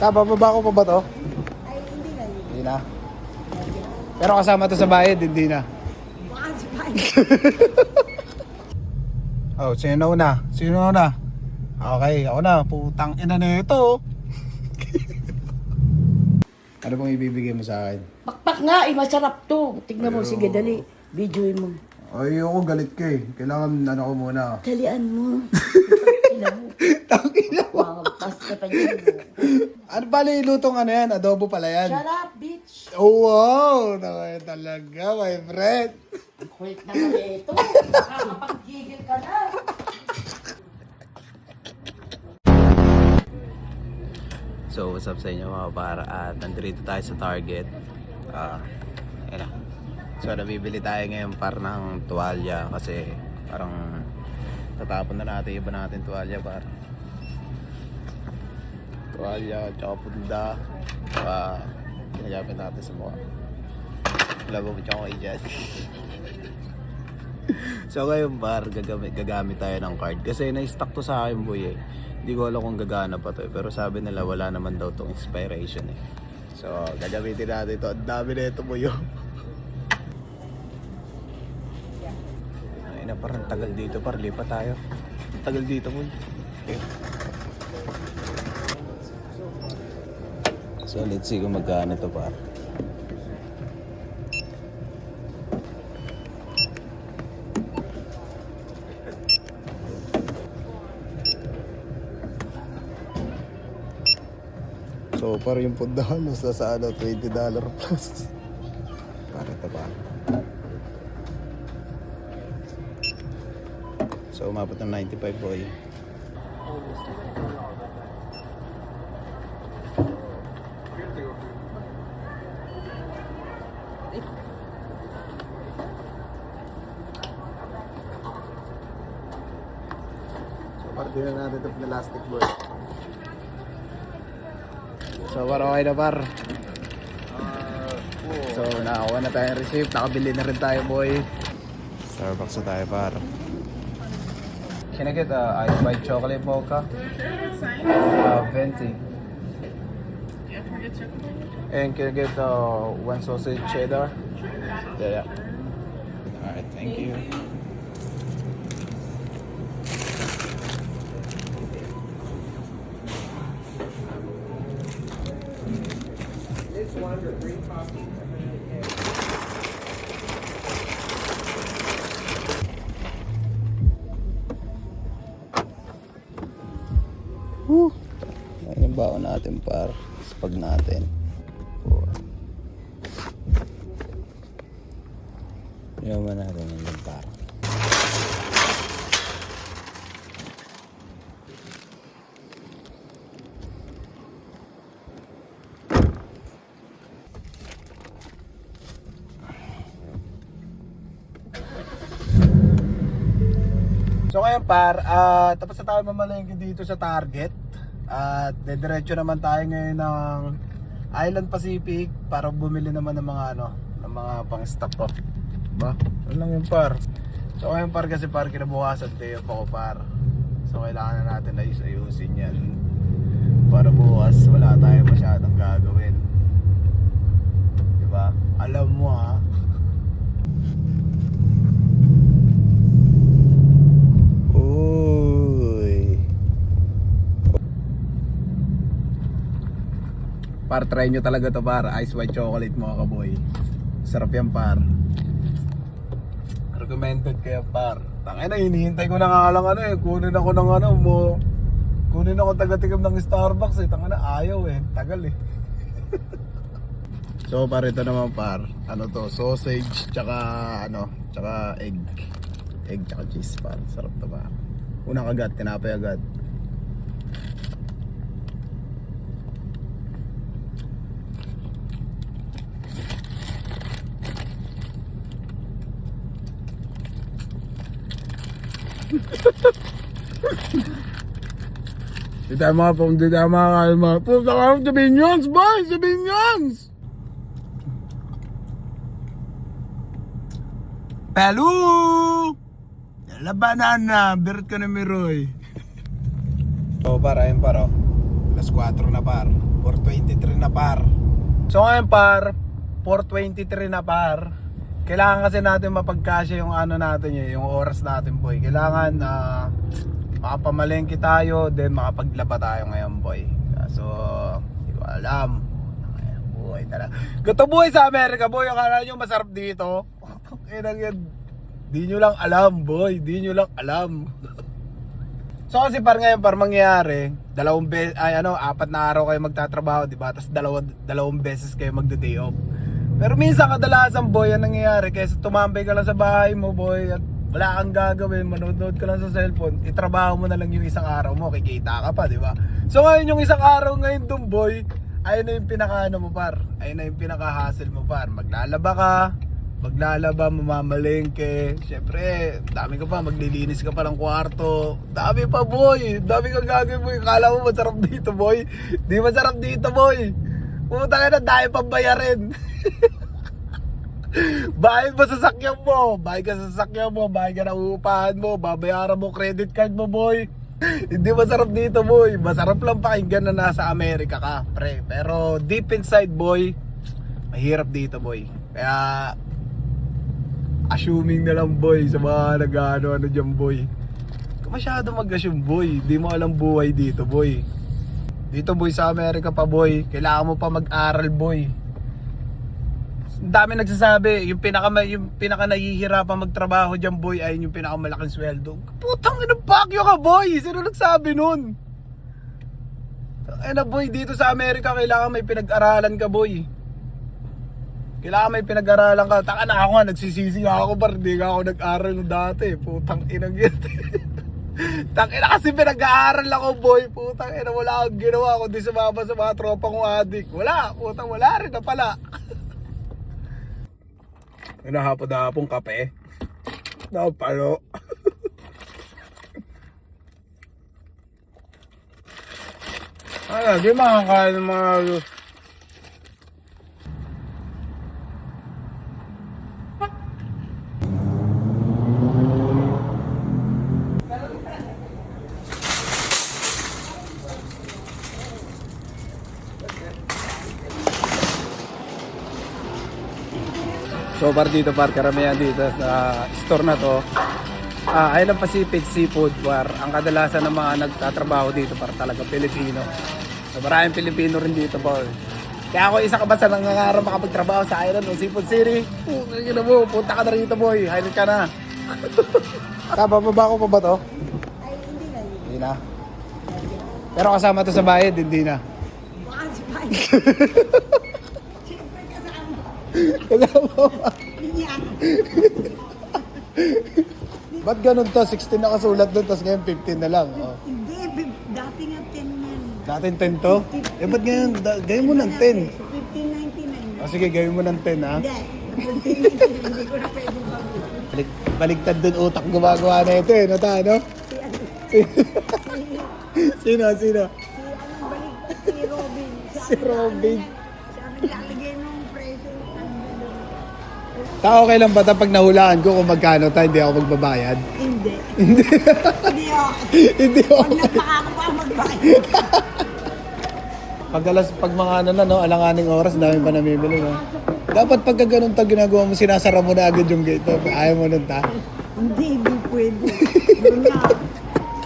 Bababa ko pa ba to? Ay, hindi na yun. Hindi na. Pero kasama to sa bayad, hindi na. Baka si Pai. Oh, sino na? Sino na? Okay, ako na. Putang ina na ito. Ano bang ibibigay mo sa akin? Pakpak nga, eh, masarap to. Tignan mo, sige, dali. Videoin mo. Ay, ako galit ka eh. Kailangan ano ko muna. Dalian mo. Tignan mo. Tangina mo. Makapas ka pa yun. Ano pala yung lutong ano yan? Adobo pala yan. Shut up, bitch. Oh, wow! Nakaya talaga, my friend. Kulit naman ito. Nakakapag-gigil ka na. So what's up sa inyo mga para at nandito tayo sa Target. Ayan na. So nabibili tayo ngayon par ng tuwalya kasi parang tatapon na natin iba natin tuwalya par. Tuwalya, tsaka punda, tsaka ginagamit natin sa mukha. Labo mo tsaka dyan. So ngayon par gagamit tayo ng card kasi na-stock to sa akin boy eh. Hindi ko alam kung gagana pa to eh. Pero sabi nila wala naman daw tong expiration eh. So gagamitin natin ito. Ang dami na ito mo yun. Ay na parang tagal dito par. Lipat tayo. Tagal dito mo. Okay. So let's see kung magkano to par. So, para yung pundahan, nasa sa ano, $20 plus. Para ito pa. So, umabot ng 95 boy. So, para din na natin ito pinalastic boy. So par okay na par. So nakakuha na tayong receipt. Nakabili na rin tayo boy. Starbucks na tayo par. Can I get ice white chocolate mocha? Venti. And can I get one sausage cheddar? Yeah. Alright, thank you. Ayan yung baon natin par. Spag natin. Yaman natin yung par. So ngayon par, tapos na tayo mamalengke dito sa Target. At dediretso naman tayo ngayon ng Island Pacific para bumili naman ng mga ano, ng mga pang-stock ko. Ba? Ano lang yun par. So ngayon par kasi par kinabukasan day off ako par. So kailangan na natin ayusin yan. Para bukas wala tayong masyadong gagawin. Diba? Alam mo ha. Par, try nyo talaga to par. Ice white chocolate mga kaboy. Sarap yan par. Recommended kaya par. Tangina, hinihintay ko na nga lang ano eh. Kunin ako ng ano mo. Kunin ako taga-tikim ng Starbucks eh. Tangina, ayaw eh. Tagal eh. So par, ito naman par. Ano to? Sausage, tsaka ano, tsaka egg. Egg tsaka cheese par. Sarap to par. Unang agad, tinapay agad. Hindi tayo makakain mga puta ka sa Minions boy! Sa Minions! Pelu! Labanan na! Birit ka na miroy. So para yun para. Alas 4 na par. 4:23 na par. So ngayon par, 4:23 na par. Kailangan kasi natin mapagkasya yung ano natin yung oras natin boy. Kailangan makapamalengke tayo, then makapaglaba tayo ngayon boy. So, hindi ko alam. Buhay talaga. Gato buhay sa Amerika boy, akala nyo masarap dito. Di nyo lang alam boy, di nyo lang alam. So kasi par ngayon par mangyayari, 4 na araw kayo magtatrabaho, di ba? Tapos dalawang beses kayo magda-day off. Pero minsan kadalasan boy, ang nangyayari kaysa tumambay ka lang sa bahay mo boy at wala kang gagawin, manood ka lang sa cellphone, itrabaho mo na lang yung isang araw mo, kikita ka pa, di ba? So ngayon yung isang araw ngayon dun boy, ayun na yung pinaka-ano mo par, ayun na yung pinaka-hassle mo par. Maglalaba, mamamalengke. Siyempre, dami ka pa, maglilinis ka pa ng kwarto. Dami pa boy, dami kang gagawin boy. Kala mo masarap dito boy. Di masarap dito boy. Pumunta ka na, dahil pang bayarin. Bayad mo sa sakyan mo, bayad ka na uupahan mo, babayaran mo credit card mo boy. Hindi masarap dito boy. Masarap lang pakinggan na nasa Amerika ka pre. Pero deep inside boy, mahirap dito boy. Kaya assuming na lang boy sa mga nag-ano dyan boy. Kung masyado mag-assume boy, di mo alam buhay dito boy. Dito boy sa Amerika pa boy, kailangan mo pa mag-aral boy. Ang dami nagsasabi, yung pinaka nahihirapan magtrabaho dyan boy ay yung pinakamalaking sweldo. Putang ina, bakyo ka boy, sino nagsabi nun? Ay na boy, dito sa Amerika kailangan may pinag-aralan ka boy. Kailangan may pinag-aralan ka. Taka na ako nga, nagsisisi ako par, di ka ako nag-aral no dati. Putang inang yun. Tangina kasi pinag-aaral ako boy. Putang ina, wala akong ginawa kundi sumama sa mga tropa kong adik. Wala, putang wala rin na pala. Hapon-hapong kape. Napalo. Di makakain ng mga so par dito par, karamihan dito sa store na to Island Pacific Seafood Bar. Ang kadalasan ng mga nagtatrabaho dito par talaga Pilipino. So maraming Pilipino rin dito par. Kaya ako isa ka ba sa nangangarap makapagtrabaho sa Island o Seafood City? Kaya mo, punta ka na rito boy, highlight ka na. Kabababa ko pa ba to? Ay, hindi na. Hindi na. Pero kasama to sa bayad, hindi na. Baka si Pai. Siyempre kasama. Kasama. Hindi ako. Ba't ganun to? 16 nakasulat doon, tapos ngayon 15 na lang. Oh. Hindi, dati nga 10 yan. Dating 10 to? Eh ba't ngayon? Gawin mo ng 10. So, 15.99 na. Sige, gawin mo ng 10 ha. Hindi, 15.99 hindi ko na pwede bago. Baligtad doon utak gumagawa na ito eh. Nata, no? Sino? Si ano, balik, si Robin. Si Robin. Siya naglalagay ng presyo. Okay lang ba pag nahulaan ko kung magkano tayo, hindi ako magbabayad? Hindi. Hindi ako. Hindi ako. Pag napaka ako pa magbayad. Pag mga ano na, no, alanganing oras, dami pa namimili, no? Dapat pagka ganun tag ginagawa mo, sinasara mo na agad yung gate. Ayaw mo nun ta? Hindi pwede. Doon na.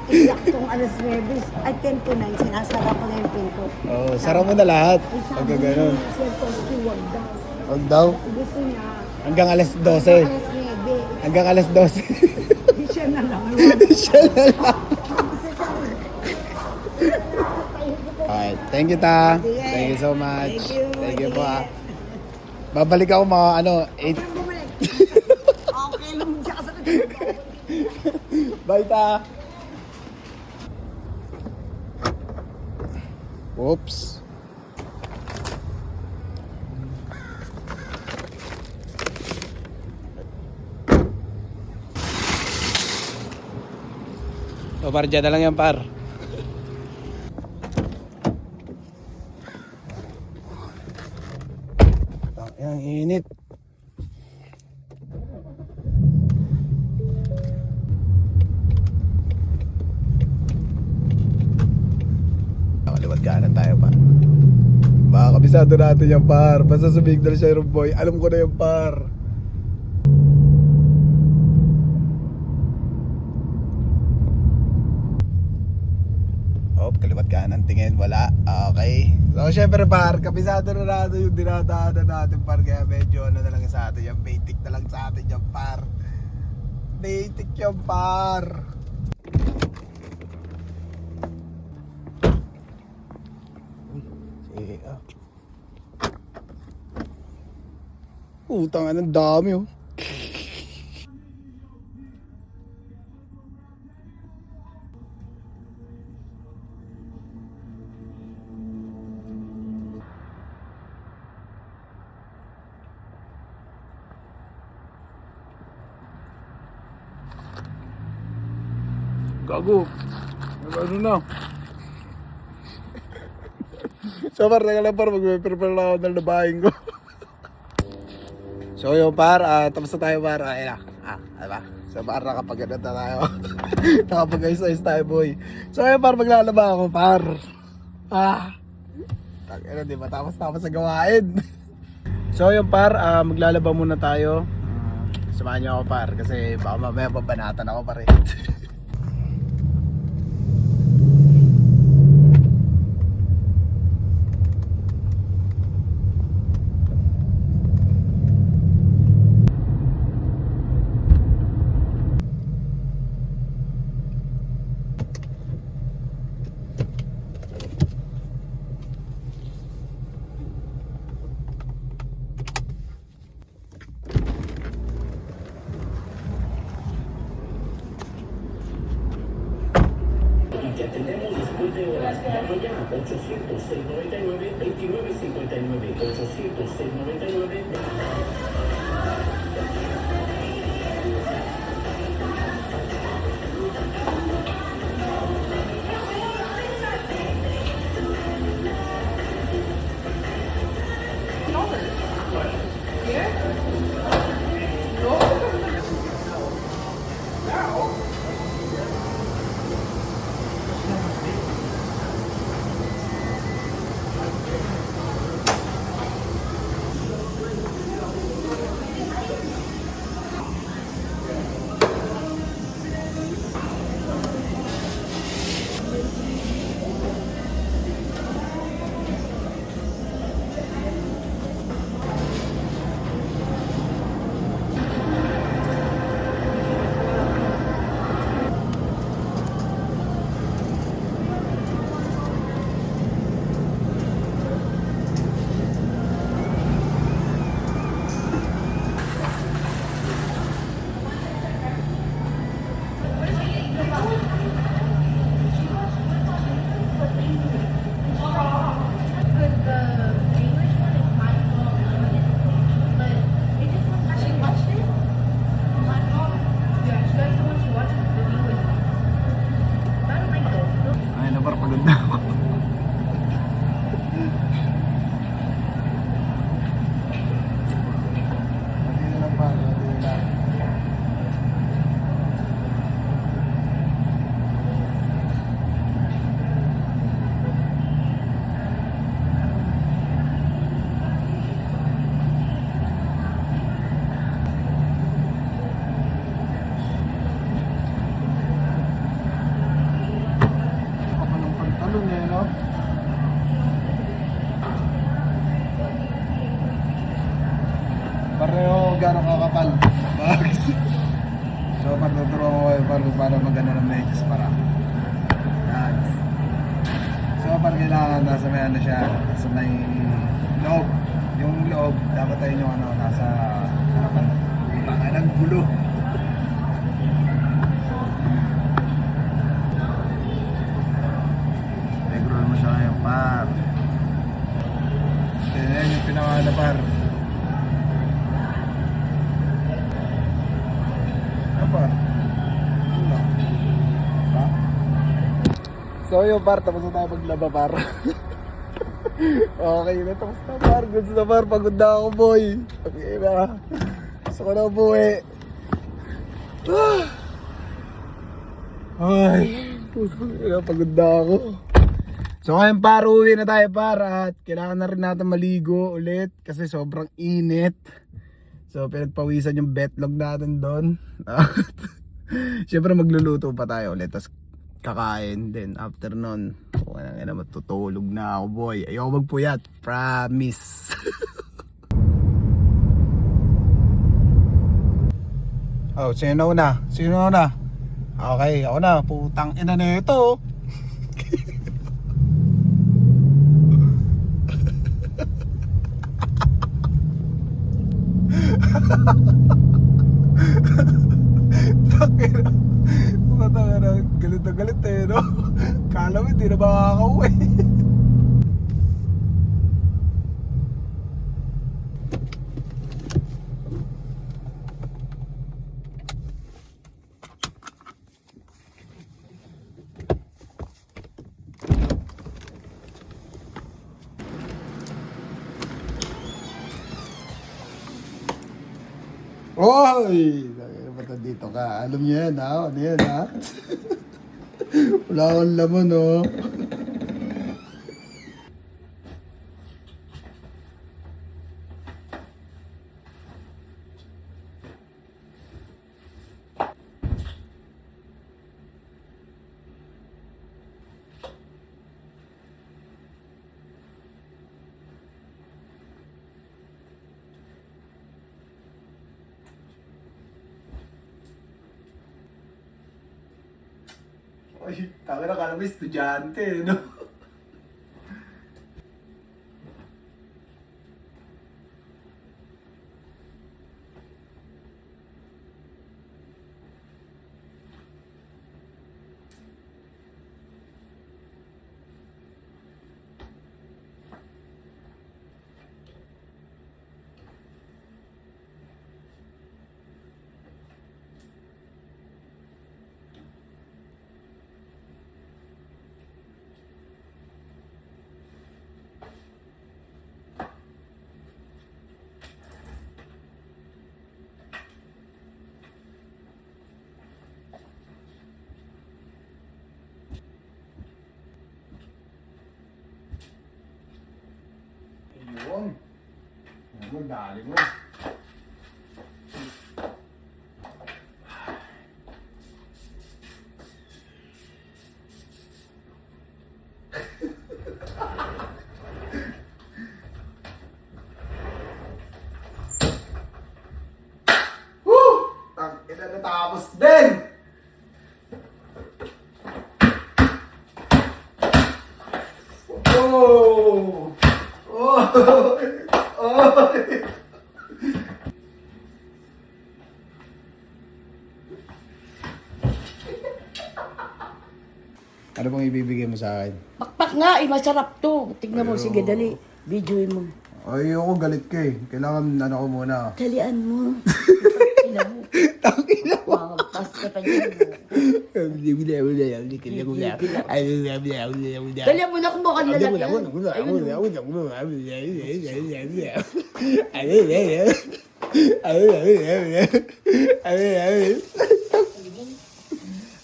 Eksaktong alas 9, ay 10 to 9, sinasara ko na yung pinto. Oo, sara mo na lahat. Ay, sabi Pagka ganun. ni Sir Koski, wag daw. Huwag daw. Gusto niya, Hanggang alas 12. alas 9. Hanggang alas 12. Di siya na lang. Siya na lang. Alright, thank you ta. Sige. Thank you so much. Thank you. po ha. Babalik ako mga 8. Parang bumalik. Okay lang siya kasi Bye ta. Oops. So par, dyan na lang yan par. Ang init. Nakaliwat ka na kabisado natin yung par. Basta sa Bigdal siya yung boy, alam ko na yung par. Oh, kaliwat kanan tingin, wala. Okay. So syempre par, kabisado na natin yung dinadaanan natin par. Kaya medyo ano na lang sa atin, yung basic na lang sa atin yung par. Basic yung par. Sige ah. Utang anong dami oh. Gago. Ano na? So par, teka lang par, mag-prepare lang ako ng labahin ko. So yung par, tapos na tayo par. Ayun na. Diba? So par, nakapag-ano na tayo. Nakapag-ayos-ayos tayo boy. So yung par, maglalaba ako par. Ano, di ba? Tapos sa gawain. So yung par, maglalaba muna tayo. Samahan niyo ako par, kasi baka mamaya babanatan ako par eh. Ya atendemos después de horas. Llama ya 800-699-2959. 800-699. Ay na par, pagod na ako. Mati na lang par, mati na lang. Kapal ng pantalon eh, no? Pareho gano'ng kakapal. Bags. So, patuturo ko kayo para maganda ng medyas para. Bags. So, para kailangan nasa may ano siya, nasa may loob. Yung loob, dapat tayo yung ano, nasa harapan. Baka ng gulo. Negro mo siya ngayon, par. Yan yung pinakala, par. Ano, par? Ano? Ha? So yung par, tapos na tayo maglaba, par. Okay na, tapos na, par. Goods na, par. Pagod na ako, boy. Okay na. Gusto ko na buwi. Ay, pagod na ako. So ngayon par, uwi na tayo par at kailangan na rin natin maligo ulit kasi sobrang init. So pinagpawisan yung betlog natin doon. Siyempre magluluto pa tayo ulit tapos kakain din after nun. Matutulog na ako boy. Ayoko magpuyat, promise. Oh, sino na? Sino na? Okay, ako na. Putang ina na ito. Takina. Takina. Galit na galit eh, no? Kala mo hindi na makakauwi. Oy! Ba't dito ka? Alam niyo yan ha? Ano yan ha? Wala akong laman oh. Ay, taka na kala mo estudyante, no? Ayun. Ayun, dali mo. Tangina na tapos din! Oh! Oh! Oh! Ano bang ibibigay mo sa akin? Pakpak nga, masarap to. Tignan mo, sige, dali. Videoin mo. Ayoko, galit ka eh. Kailangan ano ko muna. Dalian mo. Tignan mo. Tangina mo. Makapas ka pa dyan. Dalian mo na kung mukhang lalaki.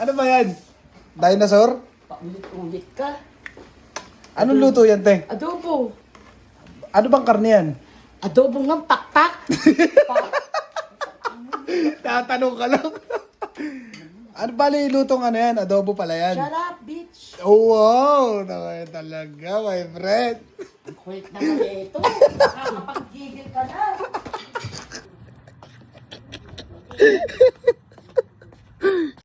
Ano ba yan? Dinosaur? Paulit-ulit ka. Anong luto yan, te? Adobo. Ano bang karne yan? Adobo nga, pakpak. Tatanong ka lang. Ano bali lutong ano yan? Adobo pala yan. Shut up, bitch. Oh, wow! Nakaya talaga, my friend. Kulit naman ito. Nakakapag-gigil ka na.